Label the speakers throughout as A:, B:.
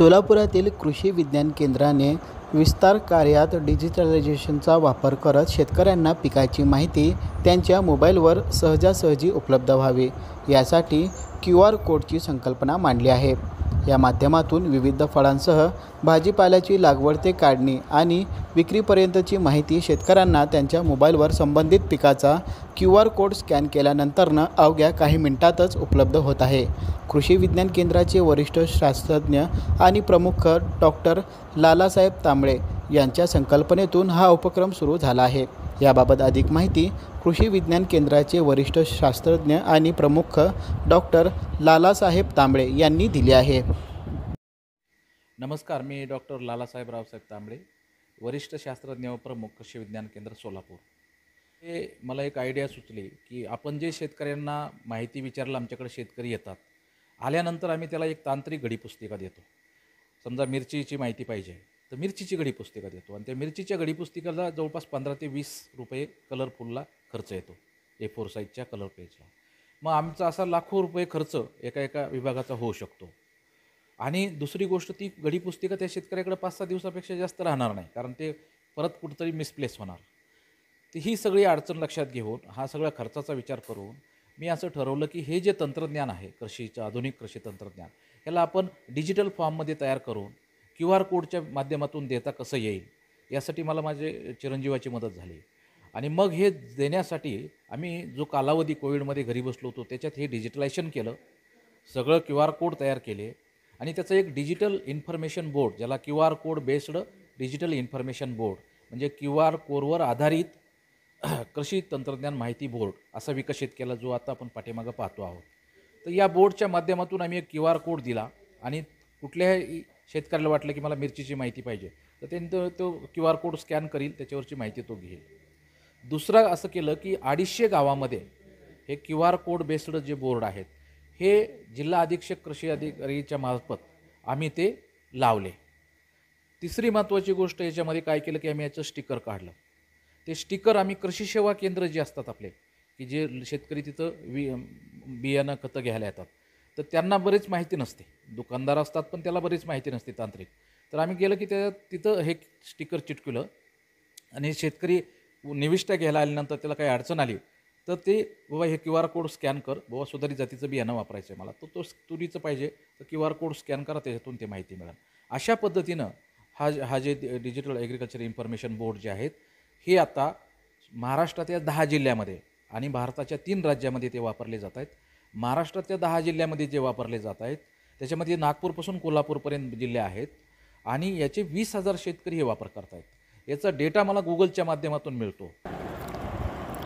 A: सोलापुरातील कृषी विज्ञान केंद्राने विस्तार कार्यात डिजिटलायझेशनचा वापर करत शेतकऱ्यांना पिकाची माहिती त्यांच्या मोबाईलवर सहजासहजी उपलब्ध व्हावी यासाठी QR कोडची संकल्पना मांडली आहे। या माध्यमातून विविध फळांसह भाजीपाल्याची लागवड ते काढणी आणि विक्रीपर्यंतची माहिती शेतकऱ्यांना त्यांच्या मोबाईलवर संबंधित पिकाचा QR कोड स्कॅन केल्यानंतर अवघ्या काही मिनिटातच उपलब्ध होत आहे। कृषी विज्ञान केंद्राचे वरिष्ठ शास्त्रज्ञ आणि प्रमुख डॉक्टर लालासाहेब तांबळे यांच्या संकल्पनेतून हा उपक्रम सुरू झाला आहे। याबाबत अधिक माहिती कृषी विज्ञान केंद्राचे वरिष्ठ शास्त्रज्ञ आणि प्रमुख डॉक्टर लालासाहेब तांबळे यांनी दिली आहे।
B: नमस्कार, मी डॉक्टर लालासाहेब रावसाहेब तांबळे, वरिष्ठ शास्त्रज्ञ व प्रमुख कृषी विज्ञान केंद्र सोलापूर। हे मला एक आयडिया सुचली की आपण जे शेतकऱ्यांना माहिती विचारला, आमच्याकडे शेतकरी येतात, आल्यानंतर आम्ही त्याला एक तांत्रिक घडीपुस्तिका देतो। समजा मिरचीची माहिती पाहिजे तर मिरचीची घडीपुस्तिका देतो आणि त्या मिरचीच्या घडीपुस्तिकेला जवळपास 15 ते 20 रुपये कलरफुलला खर्च येतो, A4 साईजच्या कलर पेजला। मग आमचा असा लाखो रुपये खर्च एका विभागाचा होऊ शकतो। आणि दुसरी गोष्ट, ती घडीपुस्तिका त्या शेतकऱ्याकडे 5-6 दिवसापेक्षा जास्त राहणार नाही, कारण ते परत कुठेतरी मिसप्लेस होणार। तर ही सगळी अडचण लक्षात घेऊन, हा सगळा खर्चाचा विचार करून मी असं ठरवलं की हे जे तंत्रज्ञान आहे, कृषीचं आधुनिक कृषी तंत्रज्ञान, याला आपण डिजिटल फॉर्ममध्ये तयार करून QR कोडच्या माध्यमातून देता कसं येईल, यासाठी मला माझे चिरंजीवाची मदत झाली। आणि मग हे देण्यासाठी आम्ही जो कालावधी कोविडमध्ये घरी बसलो होतो, त्याच्यात हे डिजिटलायझेशन केलं, सगळं QR कोड तयार केले आणि त्याचं एक डिजिटल इन्फॉर्मेशन बोर्ड, ज्याला QR code based digital information board म्हणजे QR कोडवर आधारित कृषी तंत्रज्ञान माहिती बोर्ड असा विकसित केला, जो आता आपण पाठीमागं पाहतो आहोत। तर या बोर्डच्या माध्यमातून आम्ही एक QR कोड दिला आणि कुठल्याही शेतकऱ्याला वाटलं की मला मिरचीची माहिती पाहिजे तर त्यांनी तो QR कोड स्कॅन करील, त्याच्यावरची माहिती तो घेईल। दुसरं असं केलं की 250 गावामध्ये हे QR कोड बेस्ड जे बोर्ड आहेत, हे जिल्हा अधीक्षक कृषी अधिकारीच्या मार्फत आम्ही ते लावले। तिसरी महत्त्वाची गोष्ट याच्यामध्ये काय केलं की आम्ही याचं स्टिकर काढलं। ते स्टिकर आम्ही कृषी सेवा केंद्र जे असतात आपले, की जे शेतकरी तिथं बियाणं खतं घ्यायला येतात, तर त्यांना बरीच माहिती नसते, दुकानदार असतात पण त्याला बरीच माहिती नसते तांत्रिक। तर आम्ही गेलं की तिथं हे स्टिकर चिटकवलं आणि शेतकरी निविष्ठा घ्यायला आल्यानंतर त्याला काही अडचण आली तर ते बाबा हे QR कोड स्कॅन कर, बाबा सुधारित जातीचं बियाणं वापरायचं आहे मला, तर तो तुरीचं पाहिजे तर QR कोड स्कॅन करा, त्याच्यातून ते माहिती मिळेल। अशा पद्धतीनं हा जे डिजिटल ॲग्रिकल्चर इन्फॉर्मेशन बोर्ड जे आहेत, हे आता महाराष्ट्राच्या 10 जिल्ह्यामध्ये आणि भारताच्या 3 राज्यामध्ये ते वापरले जात आहेत। महाराष्ट्रातल्या 10 जिल्ह्यामध्ये जे वापरले जात आहेत, त्याच्यामध्ये नागपूरपासून कोल्हापूरपर्यंत जिल्हे आहेत आणि याचे 20,000 शेतकरी हे वापर करत आहेत। याचा डेटा मला गुगलच्या माध्यमातून मिळतो।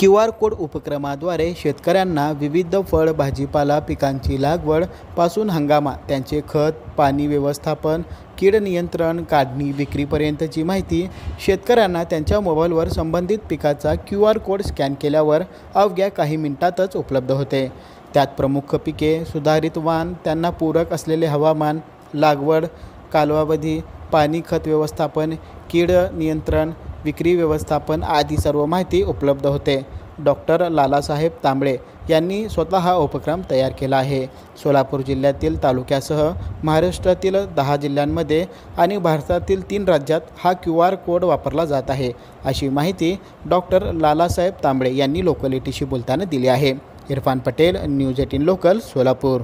A: QR कोड उपक्रमाद्वारे शेतकऱ्यांना विविध फळ भाजीपाला पिकांची लागवड पासून हंगामा, त्यांचे खत पाणी व्यवस्थापन, कीड नियंत्रण, काढणी विक्रीपर्यंतची माहिती शेतकऱ्यांना त्यांच्या मोबाईलवर संबंधित पिकाचा QR कोड स्कॅन केल्यावर अवघ्या काही मिनिटातच उपलब्ध होते। त्यात प्रमुख पिके, सुधारित वाण, त्यांना पूरक असलेले हवामान, लागवड कालावधी, पाणी खत व्यवस्थापन, कीड नियंत्रण, विक्री व्यवस्थापन आदी सर्व माहिती उपलब्ध होते। डॉक्टर लालासाहेब तांबळे यांनी स्वतः हा उपक्रम तयार केला आहे। सोलापूर जिल्ह्यातील तालुक्यासह महाराष्ट्रातील 10 जिल्ह्यांमध्ये आणि भारतातील 3 राज्यात हा QR कोड वापरला जात आहे, अशी माहिती डॉक्टर लालासाहेब तांबळे यांनी लोकॅलिटीशी बोलताना दिली आहे। Irfan Patel, news 18 local, Solapur.